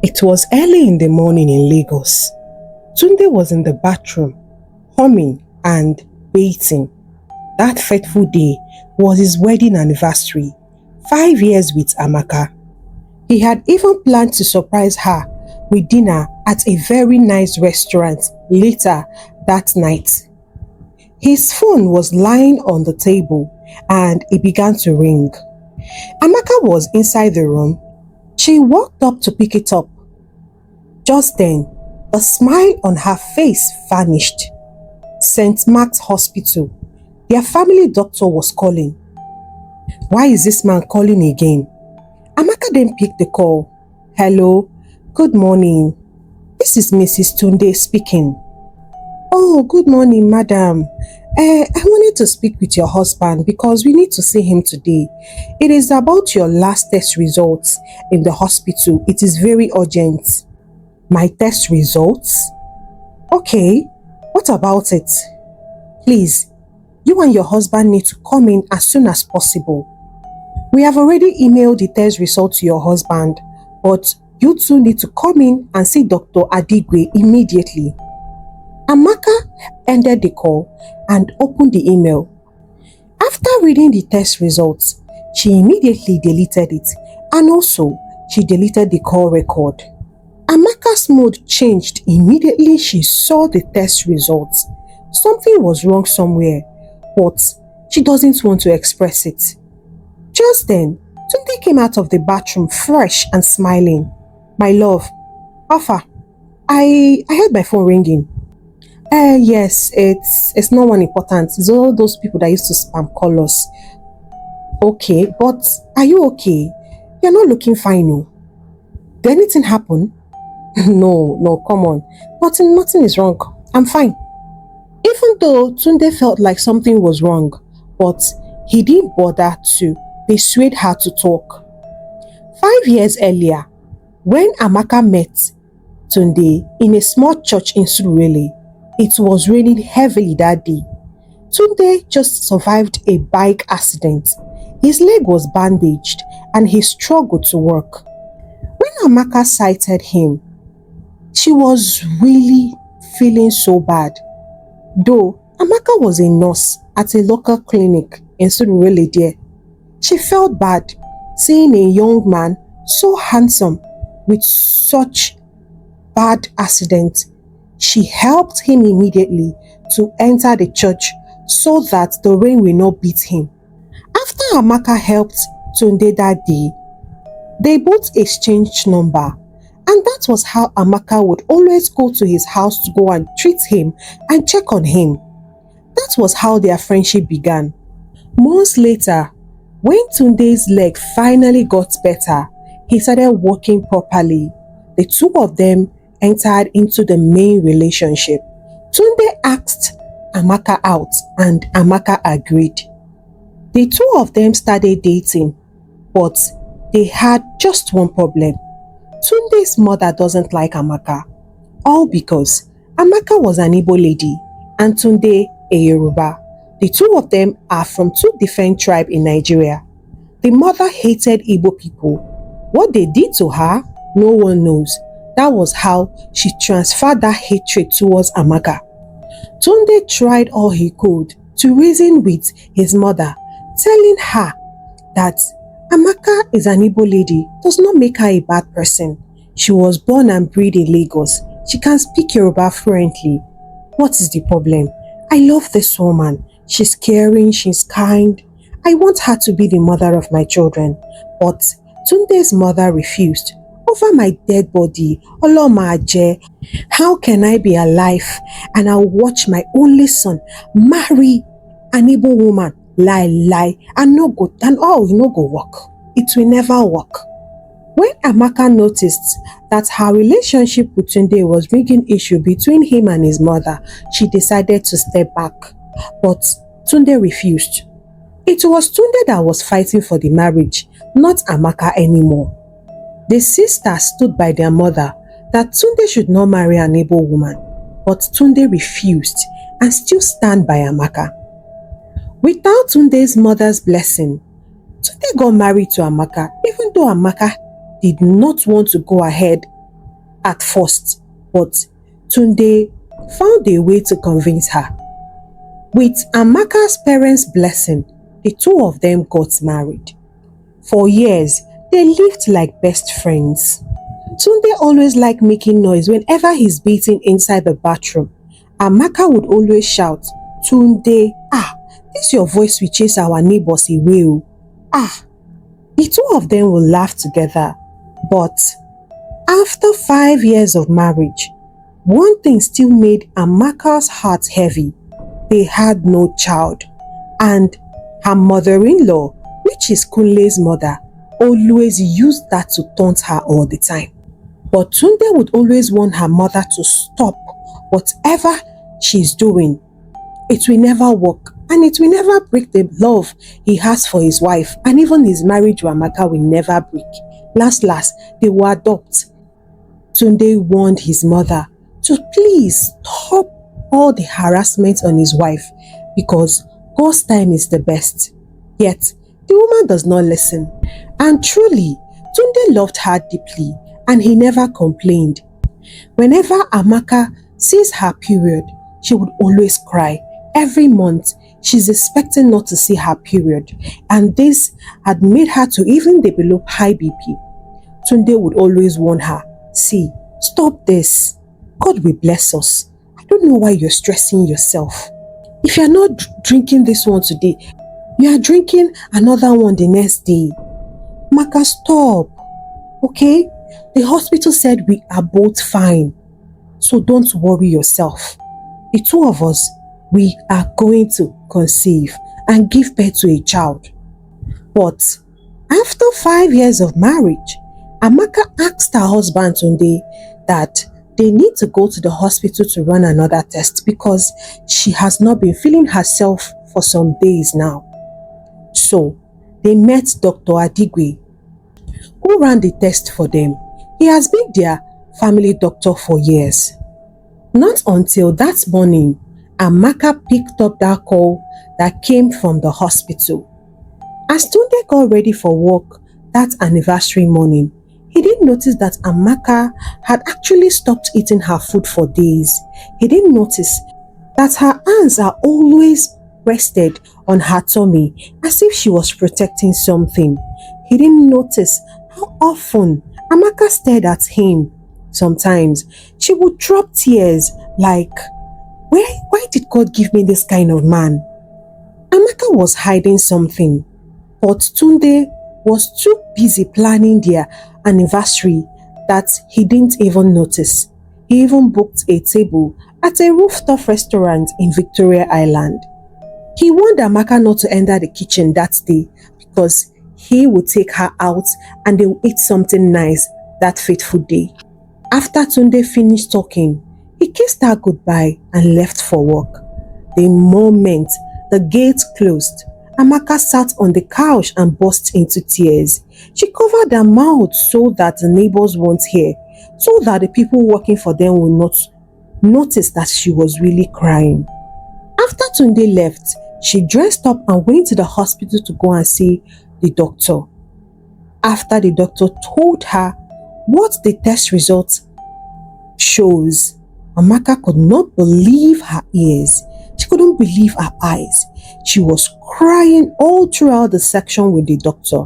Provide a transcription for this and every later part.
It was early in the morning in Lagos. Tunde was in the bathroom, humming and bathing. That fateful day was his wedding anniversary, 5 years with Amaka. He had even planned to surprise her with dinner at a very nice restaurant later that night. His phone was lying on the table and it began to ring. Amaka was inside the room. She walked up to pick it up. Just then, the smile on her face vanished. St. Mark's Hospital. Their family doctor was calling. Why is this man calling again? Amaka then picked the call. Hello, good morning. This is Mrs. Tunde speaking. Oh, good morning, madam. I wanted to speak with your husband because we need to see him today. It is about your last test results in the hospital. It is very urgent. My test results? Okay, what about it? Please, you and your husband need to come in as soon as possible. We have already emailed the test results to your husband, but you two need to come in and see Dr. Adigwe immediately. Amaka ended the call and opened the email. After reading the test results, she immediately deleted it, and also she deleted the call record. Amaka's mood changed immediately she saw the test results. Something was wrong somewhere, but she doesn't want to express it. Just then, Tunde came out of the bathroom fresh and smiling. My love, Alpha, I heard my phone ringing. Yes, it's not one important. It's all those people that used to spam call us. Okay, but are you okay? You're not looking fine, no. Did anything happen? No, come on. Nothing is wrong. I'm fine. Even though Tunde felt like something was wrong, but he didn't bother to persuade her to talk. 5 years earlier, when Amaka met Tunde in a small church in Surulere, it was raining heavily that day. Tunde just survived a bike accident. His leg was bandaged and he struggled to walk. When Amaka sighted him, she was really feeling so bad. Though Amaka was a nurse at a local clinic in Surulere there, she felt bad seeing a young man so handsome with such bad accident. She helped him immediately to enter the church so that the rain will not beat him. After Amaka helped Tunde that day, they both exchanged number, and that was how Amaka would always go to his house to go and treat him and check on him. That was how their friendship began. Months later, when Tunde's leg finally got better, he started walking properly. The two of them entered into the main relationship. Tunde asked Amaka out and Amaka agreed. The two of them started dating, but they had just one problem. Tunde's mother doesn't like Amaka, all because Amaka was an Igbo lady and Tunde a Yoruba. The two of them are from two different tribes in Nigeria. The mother hated Igbo people. What they did to her, no one knows. That was how she transferred that hatred towards Amaka. Tunde tried all he could to reason with his mother, telling her that Amaka is an Igbo lady does not make her a bad person. She was born and bred in Lagos. She can speak Yoruba fluently. What is the problem? I love this woman. She's caring, she's kind. I want her to be the mother of my children. But Tunde's mother refused. Over my dead body, Oloma Aje, how can I be alive and I'll watch my only son marry an Igbo woman? Lie, and no go, and all no go work. It will never work. When Amaka noticed that her relationship with Tunde was bringing issue between him and his mother, she decided to step back. But Tunde refused. It was Tunde that was fighting for the marriage, not Amaka anymore. The sisters stood by their mother that Tunde should not marry an Igbo woman, but Tunde refused and still stand by Amaka. Without Tunde's mother's blessing, Tunde got married to Amaka, even though Amaka did not want to go ahead at first, but Tunde found a way to convince her. With Amaka's parents' blessing, the two of them got married. For years, they lived like best friends. Tunde always liked making noise whenever he's bathing inside the bathroom. Amaka would always shout, "Tunde, this your voice will chase our neighbors away. The two of them will laugh together. But after 5 years of marriage, one thing still made Amaka's heart heavy. They had no child, and her mother-in-law, which is Kunle's mother, always used that to taunt her all the time. But Tunde would always warn her mother to stop whatever she's doing. It will never work, and it will never break the love he has for his wife, and even his marriage to Amaka will never break. Last, they will adopt. Tunde warned his mother to please stop all the harassment on his wife because God's time is the best. Yet, the woman does not listen. And truly, Tunde loved her deeply and he never complained. Whenever Amaka sees her period, she would always cry. Every month, she's expecting not to see her period, and this had made her to even develop high BP. Tunde would always warn her, "See, stop this. God will bless us. I don't know why you're stressing yourself. If you're not drinking this one today, you are drinking another one the next day. Maka, stop. Okay? The hospital said we are both fine. So don't worry yourself. The two of us, we are going to conceive and give birth to a child." But after 5 years of marriage, Amaka asked her husband Tunde that they need to go to the hospital to run another test because she has not been feeling herself for some days now. So they met Dr. Adigwe, who ran the test for them. He has been their family doctor for years. Not until that morning, Amaka picked up that call that came from the hospital. As Tunde got ready for work that anniversary morning, he didn't notice that Amaka had actually stopped eating her food for days. He didn't notice that her hands are always rested on her tummy as if she was protecting something. He didn't notice how often Amaka stared at him. Sometimes she would drop tears like, why did God give me this kind of man? Amaka was hiding something, but Tunde was too busy planning their anniversary that he didn't even notice. He even booked a table at a rooftop restaurant in Victoria Island. He warned Amaka not to enter the kitchen that day because he would take her out and they would eat something nice that fateful day. After Tunde finished talking, he kissed her goodbye and left for work. The moment the gate closed, Amaka sat on the couch and burst into tears. She covered her mouth so that the neighbors won't hear, so that the people working for them will not notice that she was really crying. After Tunde left, she dressed up and went to the hospital to go and see the doctor. After the doctor told her what the test results shows, Amaka could not believe her ears. She couldn't believe her eyes. She was crying all throughout the section with the doctor.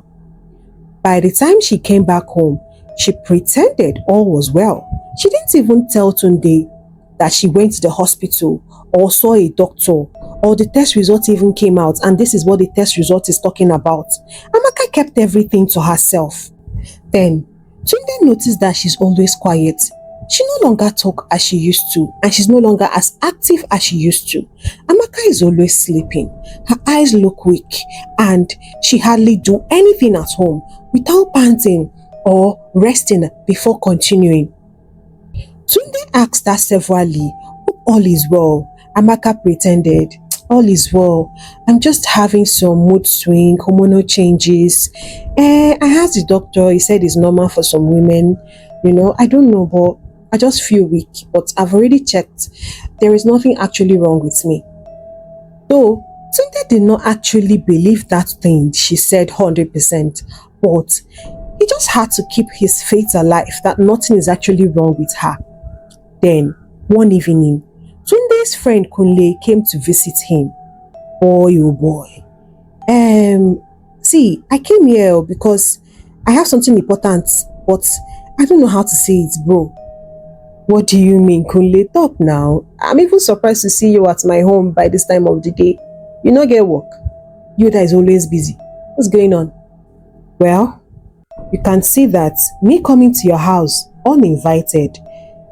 By the time she came back home, she pretended all was well. She didn't even tell Tunde that she went to the hospital or saw a doctor or the test result even came out and this is what the test result is talking about. Amaka kept everything to herself. Then, Tunde noticed that she's always quiet. She no longer talks as she used to and she's no longer as active as she used to. Amaka is always sleeping. Her eyes look weak and she hardly do anything at home without panting or resting before continuing. Tunde asked her severally, "Hope all is well." Amaka pretended, "All is well. I'm just having some mood swing, hormonal changes. I asked the doctor, he said it's normal for some women. I don't know, but I just feel weak. But I've already checked. There is nothing actually wrong with me." Though Tunde did not actually believe that thing she said 100%, but he just had to keep his faith alive that nothing is actually wrong with her. Then, one evening, Tunde's friend Kunle came to visit him. Boy, oh boy. See, I came here because I have something important, but I don't know how to say it, bro. What do you mean, Kunle? Talk now. I'm even surprised to see you at my home by this time of the day. You not get work. You that is always busy. What's going on? Well, you can see that me coming to your house uninvited,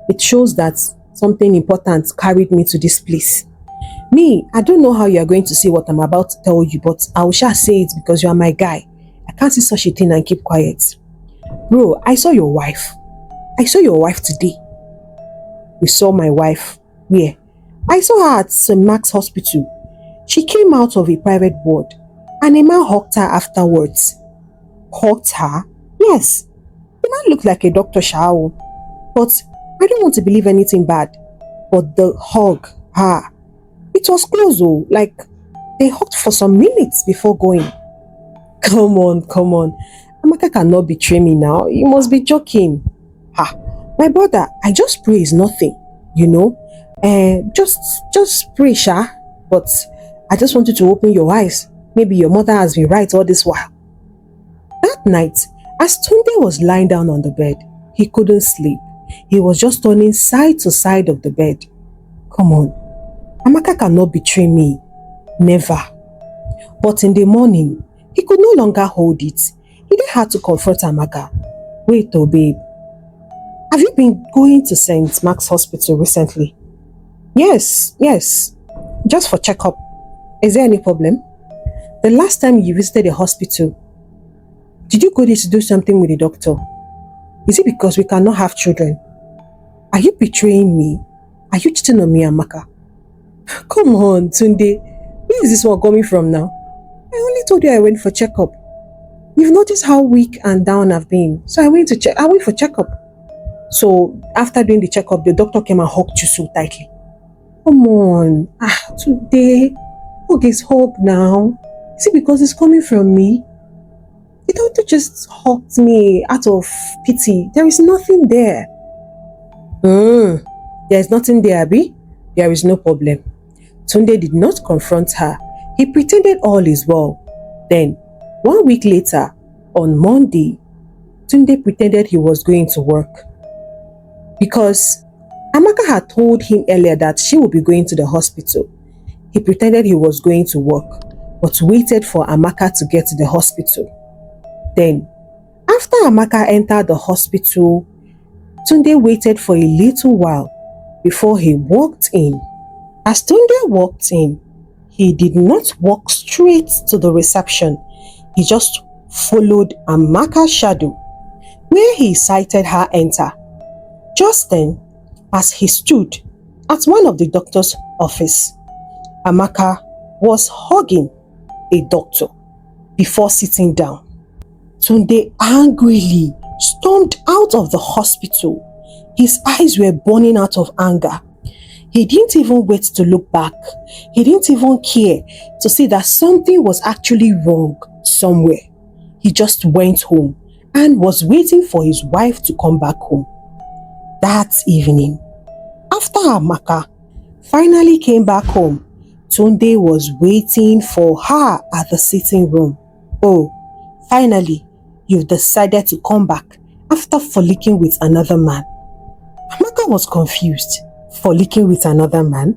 it shows that something important carried me to this place. Me, I don't know how you are going to see what I'm about to tell you, but I will sure say it because you are my guy. I can't see such a thing and keep quiet. Bro, I saw your wife. I saw your wife today. You saw my wife. Where? I saw her at St. Mark's Hospital. She came out of a private ward and a man hugged her afterwards. Hugged her? Yes. The man looked like a Dr. Shao. But I don't want to believe anything bad. But the hug, it was close though. Like they hugged for some minutes before going. Come on. Amaka cannot betray me now. You must be joking. My brother, I just pray is nothing, you know. Just pray, Sha. But I just want you to open your eyes. Maybe your mother has been right all this while. That night, as Tunde was lying down on the bed, he couldn't sleep. He was just turning side to side of the bed. Come on. Amaka cannot betray me. Never. But in the morning, he could no longer hold it. He then had to confront Amaka. Wait oh babe. Have you been going to St. Mark's Hospital recently? Yes. Just for checkup. Is there any problem? The last time you visited the hospital, did you go there to do something with the doctor? Is it because we cannot have children? Are you betraying me? Are you cheating on me, Amaka? Come on, Tunde. Where is this one coming from now? I only told you I went for checkup. You've noticed how weak and down I've been. So I went for checkup. So after doing the checkup, the doctor came and hugged you so tightly. Come on. Today, hug is hope now. Is it because it's coming from me? The doctor just hugged me out of pity. There is nothing there. There is nothing there, Abi. There is no problem. Tunde did not confront her. He pretended all is well. Then, 1 week later, on Monday, Tunde pretended he was going to work. Because Amaka had told him earlier that she would be going to the hospital. He pretended he was going to work, but waited for Amaka to get to the hospital. Then, after Amaka entered the hospital, Tunde waited for a little while before he walked in. As Tunde walked in, he did not walk straight to the reception. He just followed Amaka's shadow, where he sighted her enter. Just then, as he stood at one of the doctor's office, Amaka was hugging a doctor before sitting down. Tunde angrily stormed out of the hospital. His eyes were burning out of anger. He didn't even wait to look back. He didn't even care to see that something was actually wrong somewhere. He just went home and was waiting for his wife to come back home. That evening, after Amaka finally came back home, Tunde was waiting for her at the sitting room. Oh, finally, you've decided to come back after forlicking with another man. Amaka was confused. Forlicking with another man?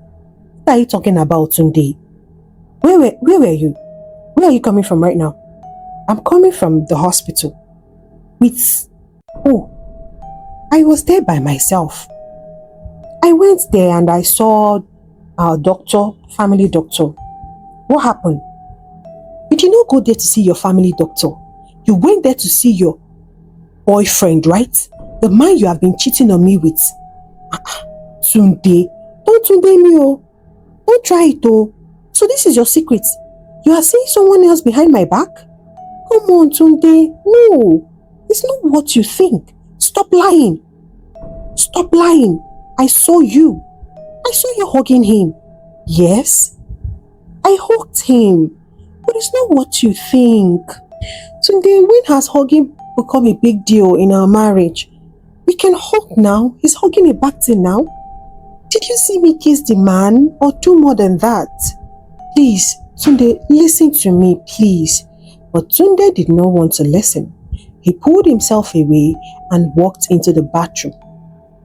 What are you talking about, Tunde? Where were you? Where are you coming from right now? I'm coming from the hospital. Oh, I was there by myself. I went there and I saw our doctor, family doctor. What happened? You did not go there to see your family doctor. You went there to see your boyfriend, right? The man you have been cheating on me with. Tunde, don't Tunde me, oh. Don't try it, oh. So this is your secret. You are seeing someone else behind my back? Come on, Tunde. No, it's not what you think. Stop lying. Stop lying. I saw you. I saw you hugging him. Yes, I hugged him. But it's not what you think. Tunde, when has hugging become a big deal in our marriage. We can hug now. He's hugging a back thing now. Did you see me kiss the man or do more than that? Please, Tunde, listen to me, please. But Tunde did not want to listen. He pulled himself away and walked into the bathroom,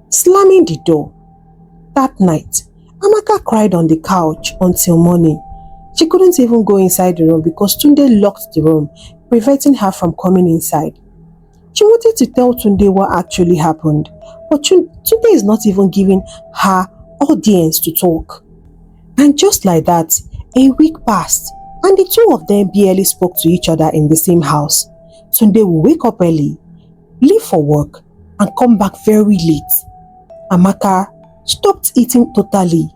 slamming the door. That night, Amaka cried on the couch until morning. She couldn't even go inside the room because Tunde locked the room, preventing her from coming inside. She wanted to tell Tunde what actually happened, but Tunde is not even giving her audience to talk. And just like that, a week passed, and the two of them barely spoke to each other in the same house. Tunde will wake up early, leave for work, and come back very late. Amaka stopped eating totally.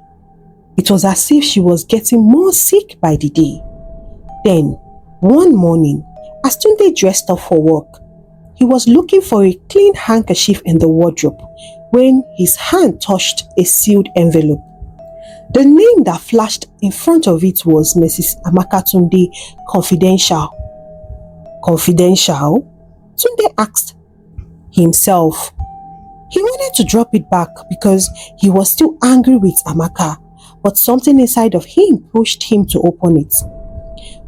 It was as if she was getting more sick by the day. Then, one morning, as Tunde dressed up for work, he was looking for a clean handkerchief in the wardrobe when his hand touched a sealed envelope. The name that flashed in front of it was Mrs. Amaka Tunde Confidential. Confidential? Tunde asked himself. He wanted to drop it back because he was still angry with Amaka, but something inside of him pushed him to open it.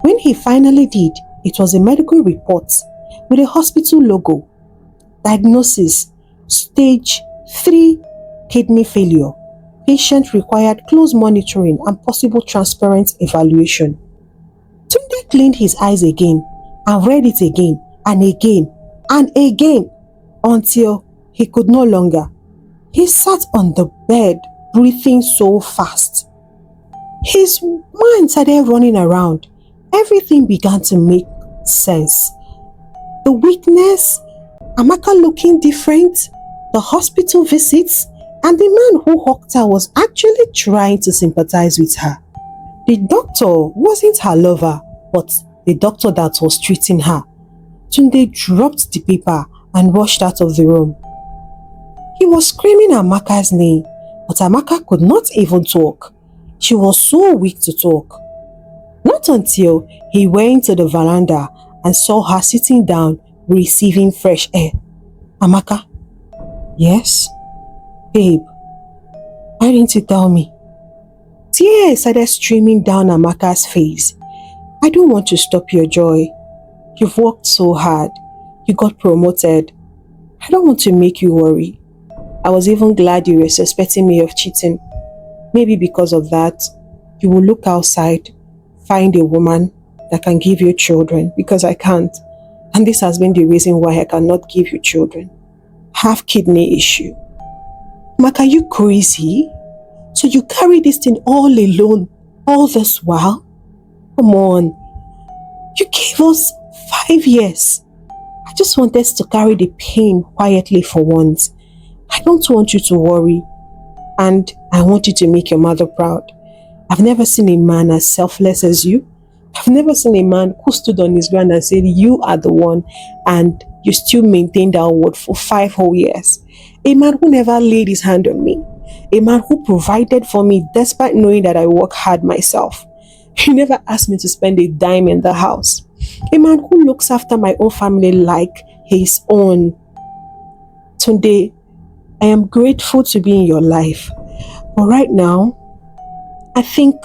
When he finally did, it was a medical report with a hospital logo. Diagnosis: stage 3 kidney failure. Patient required close monitoring and possible transparent evaluation. Tunde cleaned his eyes again and read it again and again and again until he could no longer. He sat on the bed, breathing so fast. His mind started running around. Everything began to make sense. The weakness, Amaka looking different, the hospital visits, and the man who hugged her was actually trying to sympathize with her. The doctor wasn't her lover, but the doctor that was treating her. Tunde dropped the paper and rushed out of the room. He was screaming Amaka's name, but Amaka could not even talk. She was so weak to talk. Not until he went to the veranda and saw her sitting down, receiving fresh air. Amaka? Yes? Babe, why didn't you tell me? Tears started streaming down Amaka's face. I don't want to stop your joy. You've worked so hard. You got promoted. I don't want to make you worry. I was even glad you were suspecting me of cheating. Maybe because of that, you will look outside, find a woman that can give you children, because I can't. And this has been the reason why I cannot give you children. Have kidney issue. Mark, are you crazy? So you carry this thing all alone, all this while? Come on. You gave us 5 years. I just want us to carry the pain quietly for once. I don't want you to worry. And I want you to make your mother proud. I've never seen a man as selfless as you. I've never seen a man who stood on his ground and said, you are the one, and you still maintained that word for 5 whole years. A man who never laid his hand on me. A man who provided for me despite knowing that I work hard myself. He never asked me to spend a dime in the house. A man who looks after my own family like his own. Tunde, I am grateful to be in your life. But right now, I think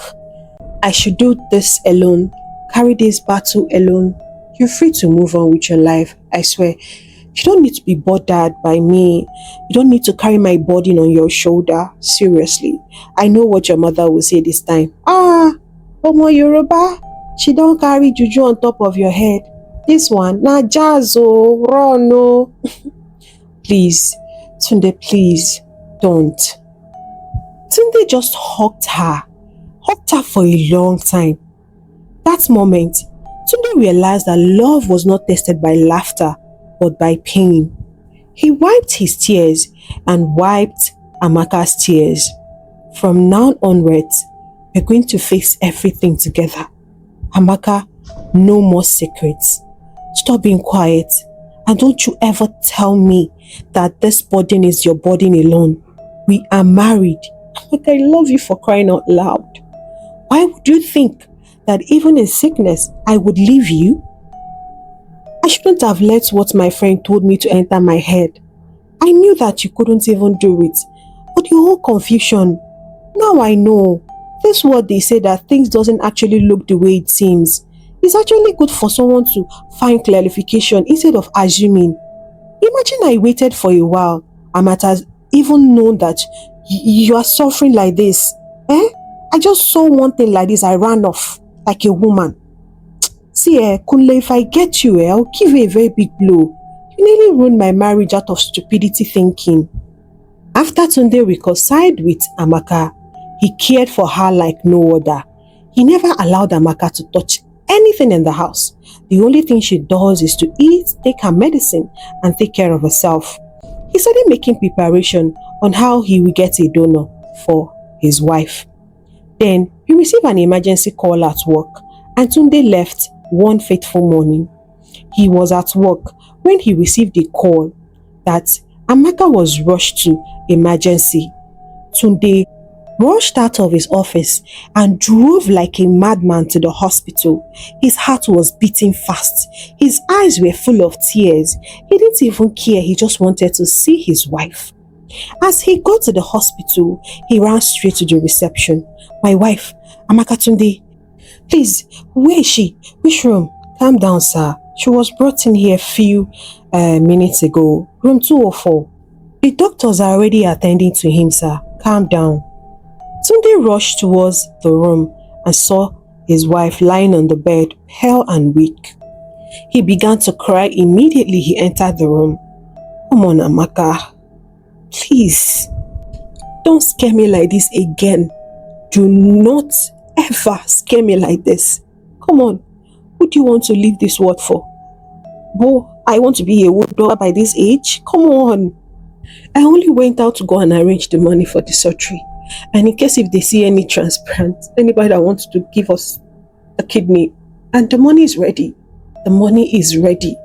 I should do this alone. Carry this battle alone. You're free to move on with your life, I swear. You don't need to be bothered by me. You don't need to carry my burden on your shoulder. Seriously. I know what your mother will say this time. Omo Yoruba, she don't carry juju on top of your head. This one, na jazz oh, run oh. Please, Tunde, please, don't. Tunde just hugged her for a long time. That moment, Tunde realized that love was not tested by laughter, but by pain. He wiped his tears and wiped Amaka's tears. From now onwards, we're going to face everything together. Amaka, no more secrets. Stop being quiet. And don't you ever tell me that this burden is your burden alone. We are married. Amaka, I love you for crying out loud. Why would you think that even in sickness, I would leave you? I shouldn't have let what my friend told me to enter my head. I knew that you couldn't even do it. But your whole confusion, now I know. This what they say, that things doesn't actually look the way it seems. It's actually good for someone to find clarification instead of assuming. Imagine I waited for a while. I might have even known that you are suffering like this. I just saw one thing like this, I ran off like a woman. See, Kunle, if I get you, I'll give you a very big blow. You nearly ruined my marriage out of stupidity thinking. After Tunde reconciled with Amaka, he cared for her like no other. He never allowed Amaka to touch anything in the house. The only thing she does is to eat, take her medicine, and take care of herself. He started making preparation on how he will get a donor for his wife. Then he received an emergency call at work, and Tunde left one fateful morning. He was at work when he received a call that Amaka was rushed to emergency. Tunde rushed out of his office and drove like a madman to the hospital. His heart was beating fast. His eyes were full of tears. He didn't even care. He just wanted to see his wife. As he got to the hospital, he ran straight to the reception. My wife, Amaka Tunde. Please, where is she? Which room? Calm down, sir. She was brought in here a few minutes ago. Room 204. The doctors are already attending to him, sir. Calm down. Tunde rushed towards the room and saw his wife lying on the bed, pale and weak. He began to cry immediately he entered the room. Come on, Amaka. Please, don't scare me like this again. Do not ever scare me like this. Come on, what do you want to leave this world for? Bo, I want to be a widow by this age? Come on. I only went out to go and arrange the money for the surgery. And in case if they see any transplant, anybody that wants to give us a kidney, and the money is ready. The money is ready.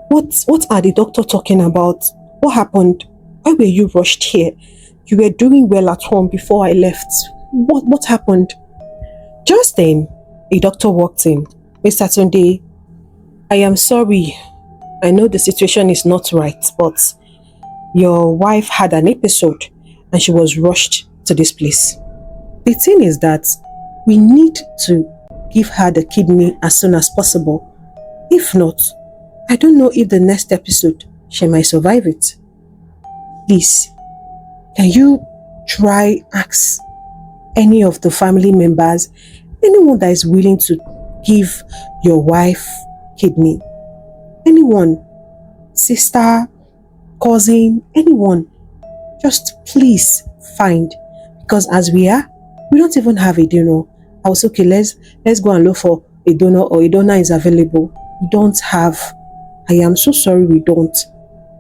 What are the doctor talking about? What happened? Why were you rushed here? You were doing well at home before I left. What happened? Just then, a doctor walked in. Mr. Tunde, I am sorry. I know the situation is not right, but your wife had an episode and she was rushed to this place. The thing is that we need to give her the kidney as soon as possible. If not, I don't know if the next episode she might survive it. Please, can you try ask any of the family members, anyone that is willing to give your wife kidney? Anyone, sister, cousin, anyone, just please find, because as we don't even have a donor. I was okay, let's go and look for a donor, or a donor is available. We don't have. I am so sorry, we don't.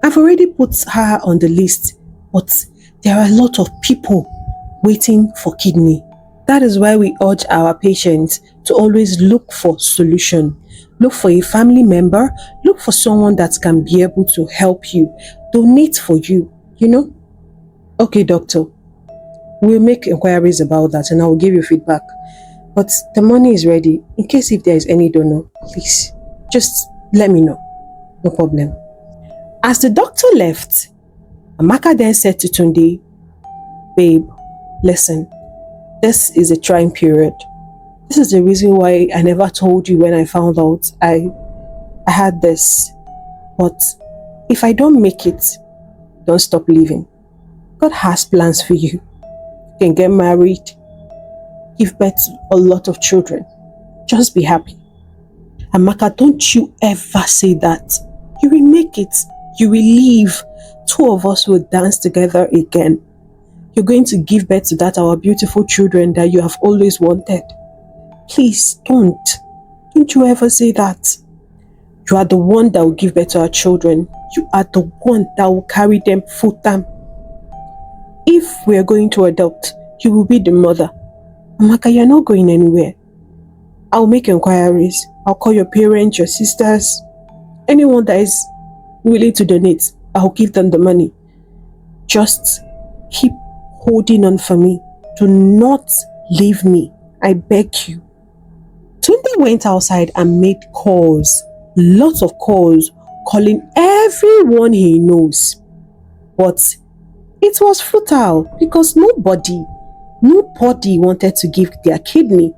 I've already put her on the list, but there are a lot of people waiting for kidney. That is why we urge our patients to always look for solution. Look for a family member, look for someone that can be able to help you, donate for you, you know? Okay, doctor, we'll make inquiries about that and I will give you feedback. But the money is ready. In case if there is any donor, please, just let me know. No problem. As the doctor left, Amaka then said to Tunde, babe, listen, this is a trying period. This is the reason why I never told you when I found out I had this. But if I don't make it, don't stop living. God has plans for you. You can get married, give birth to a lot of children. Just be happy. Amaka, don't you ever say that. You will make it. You will live. Two of us will dance together again. You're going to give birth to our beautiful children that you have always wanted. Please don't. Don't you ever say that. You are the one that will give birth to our children. You are the one that will carry them full time. If we are going to adopt, you will be the mother. Amaka, you're not going anywhere. I'll make inquiries. I'll call your parents, your sisters, anyone that is willing to donate. I'll give them the money. Just keep holding on for me. Do not leave me. I beg you. Tunde went outside and made calls. lots of calls, calling everyone he knows. But it was futile because nobody wanted to give their kidney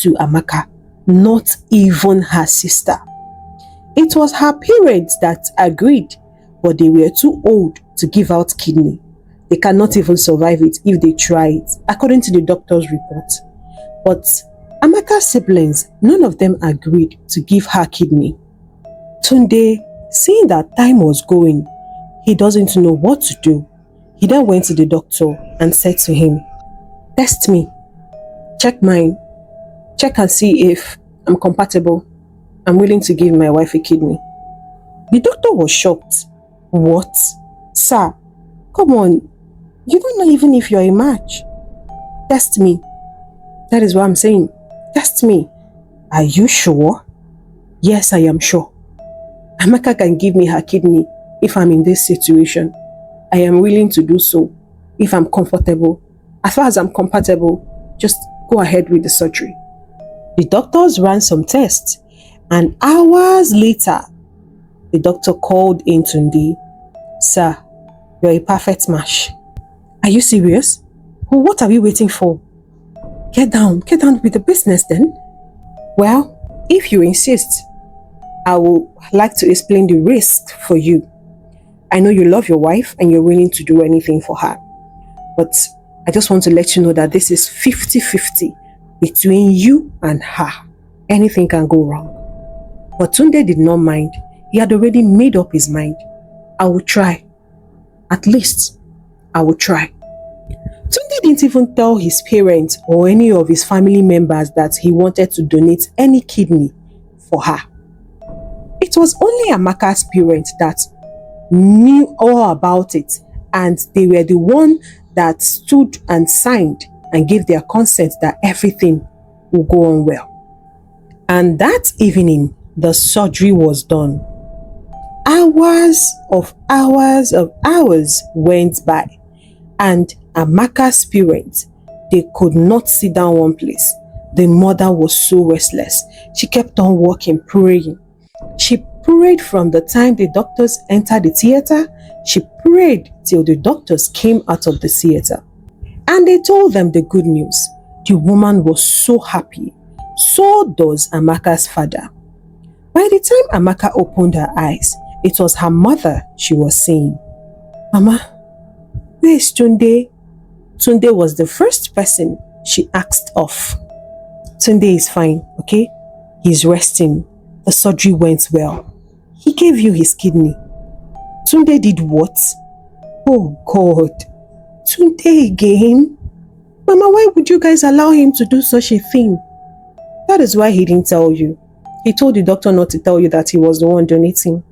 to Amaka, not even her sister. It was her parents that agreed, but they were too old to give out kidney. They cannot even survive it if they try it, according to the doctor's report. But Amaka's siblings, none of them agreed to give her kidney. Tunde, seeing that time was going, he doesn't know what to do. He then went to the doctor and said to him, "Test me, check mine, check and see if I'm compatible. I'm willing to give my wife a kidney." The doctor was shocked. "What? Sir, come on, you don't know even if you're a match. Test me." That is what I'm saying. Test me. "Are you sure?" "Yes, I am sure. Amaka can give me her kidney if I'm in this situation. I am willing to do so if I'm comfortable. As far as I'm compatible, just go ahead with the surgery." The doctors ran some tests, and hours later, the doctor called in Tunde. "Sir, you're a perfect match." "Are you serious? Well, what are we waiting for? Get down with the business then." "Well, if you insist, I would like to explain the risk for you. I know you love your wife and you're willing to do anything for her. But I just want to let you know that this is 50-50 between you and her. Anything can go wrong." But Tunde did not mind. He had already made up his mind. "I will try. At least, I will try." Tunde didn't even tell his parents or any of his family members that he wanted to donate any kidney for her. It was only Amaka's parents that knew all about it, and they were the one that stood and signed and gave their consent that everything will go on well. And that evening, the surgery was done. Hours went by, and Amaka's parents, they could not sit down one place. The mother was so restless. She kept on walking, praying. She prayed from the time the doctors entered the theater. She prayed till the doctors came out of the theater. And they told them the good news. The woman was so happy. So does Amaka's father. By the time Amaka opened her eyes, it was her mother she was seeing. "Mama, where is Tunde?" Tunde was the first person she asked of. "Tunde is fine, okay? He's resting. The surgery went well. He gave you his kidney." "Tunde did what?" "Oh God, Tunde again? Mama, why would you guys allow him to do such a thing?" "That is why he didn't tell you. He told the doctor not to tell you that he was the one donating."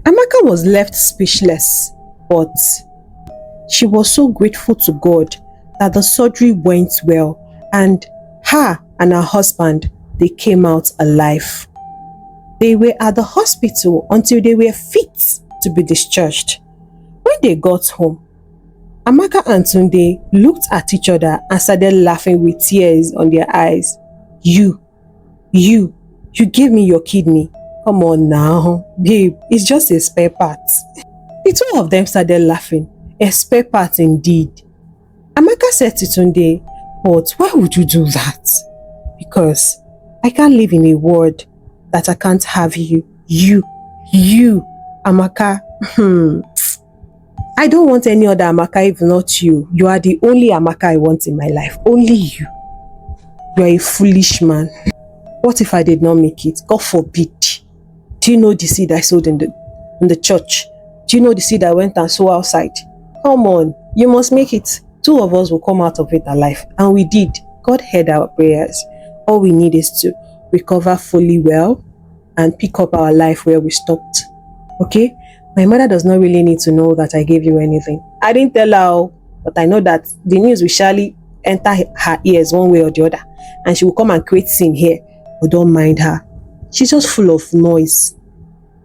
Amaka was left speechless, but she was so grateful to God that the surgery went well, and her and her husband, they came out alive. They were at the hospital until they were fit to be discharged. When they got home, Amaka and Tunde looked at each other and started laughing with tears on their eyes. You gave me your kidney. Come on now, babe, it's just a spare part." The two of them started laughing. A spare part indeed. Amaka said to Tunde, "But why would you do that?" "Because I can't live in a world that I can't have you. You, Amaka. I don't want any other Amaka if not you. You are the only Amaka I want in my life. Only you. You are a foolish man. What if I did not make it? God forbid. Do you know the seed I sowed in the church? Do you know the seed I went and sowed outside? Come on, you must make it. Two of us will come out of it alive." And we did. God heard our prayers. All we need is to recover fully well and pick up our life where we stopped. Okay? My mother does not really need to know that I gave you anything. I didn't tell her, but I know that the news will surely enter her ears one way or the other, and she will come and create scene here. But don't mind her. She's just full of noise,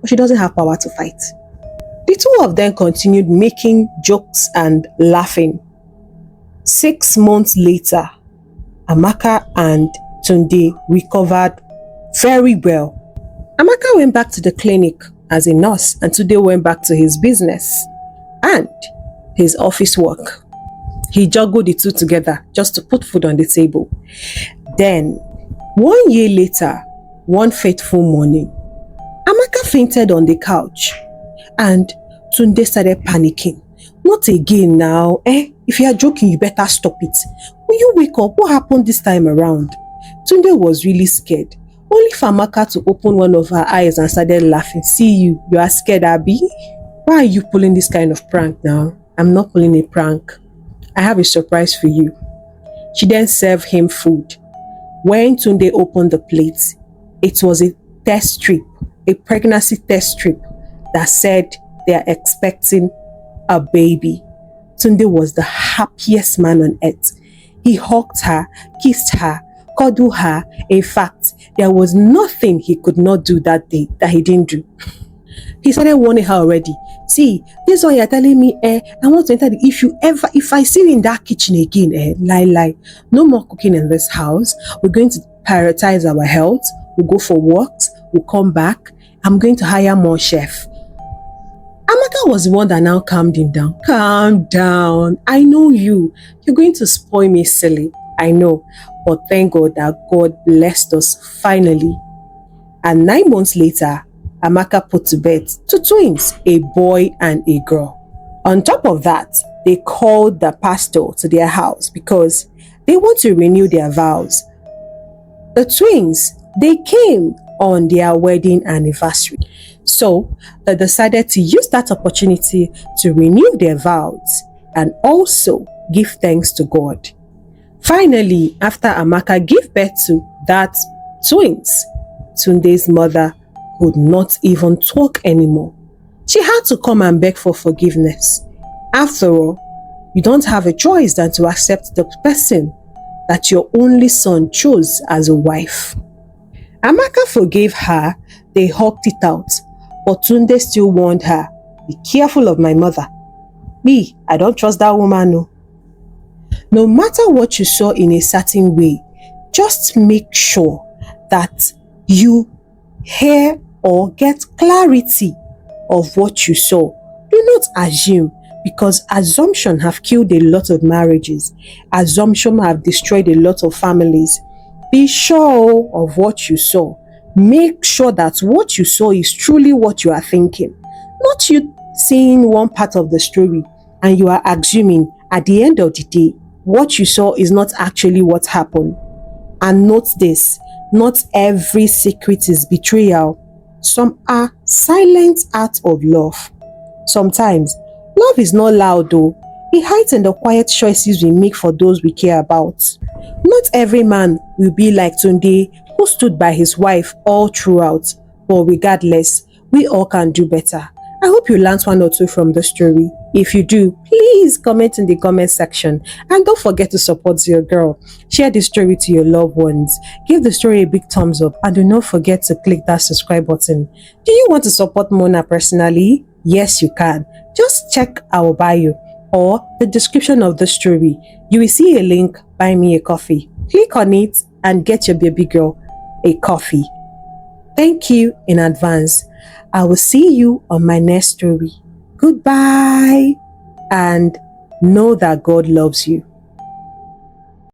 but she doesn't have power to fight. The two of them continued making jokes and laughing. 6 months later, Amaka and Tunde recovered very well. Amaka went back to the clinic as a nurse, and Tunde went back to his business and his office work. He juggled the two together just to put food on the table. Then, 1 year later, one fateful morning, Amaka fainted on the couch and Tunde started panicking. Not again now, If you are joking, you better stop it. Will you wake up? What happened this time around? Tunde was really scared. Only for Amaka to open one of her eyes and started laughing. See you are scared, Abi? Why are you pulling this kind of prank now? I'm not pulling a prank. I have a surprise for you. She then served him food. When Tunde opened the plate, it was a test strip, a pregnancy test strip that said they are expecting a baby. Tunde was the happiest man on earth. He hugged her, kissed her, cuddled her. In fact, there was nothing he could not do that day that he didn't do. He started warning her already. See, this one you're telling me, I want to enter if I see you in that kitchen again, lie. No more cooking in this house. We're going to prioritize our health. We'll go for walks. We'll come back. I'm going to hire more chef. Amaka was the one that now calmed him down. Calm down. I know you. You're going to spoil me silly. I know. But thank God that God blessed us finally. And 9 months later, Amaka put to bed 2 twins, a boy and a girl. On top of that, they called the pastor to their house because they want to renew their vows. The twins, they came on their wedding anniversary. So they decided to use that opportunity to renew their vows and also give thanks to God. Finally, after Amaka gave birth to that twins, Tunde's mother could not even talk anymore. She had to come and beg for forgiveness. After all, you don't have a choice than to accept the person that your only son chose as a wife. Amaka forgave her, they hugged it out, but Tunde still warned her, be careful of my mother. Me, I don't trust that woman, no. No matter what you saw in a certain way, just make sure that you hear or get clarity of what you saw. Do not assume, because assumption have killed a lot of marriages. Assumption have destroyed a lot of families. Be sure of what you saw. Make sure that what you saw is truly what you are thinking. Not you seeing one part of the story and you are assuming at the end of the day, what you saw is not actually what happened. And note this, not every secret is betrayal. Some are silent acts of love. Sometimes, love is not loud though. It hides in the quiet choices we make for those we care about. Not every man will be like Tunde, who stood by his wife all throughout. But regardless, we all can do better. I hope you learned 1 or 2 from the story. If you do, please comment in the comment section. And don't forget to support your girl. Share the story to your loved ones. Give the story a big thumbs up. And do not forget to click that subscribe button. Do you want to support Mona personally? Yes, you can. Just check our bio or the description of the story. You will see a link, buy me a coffee. Click on it and get your baby girl a coffee. Thank you in advance. I will see you on my next story. Goodbye, and know that God loves you.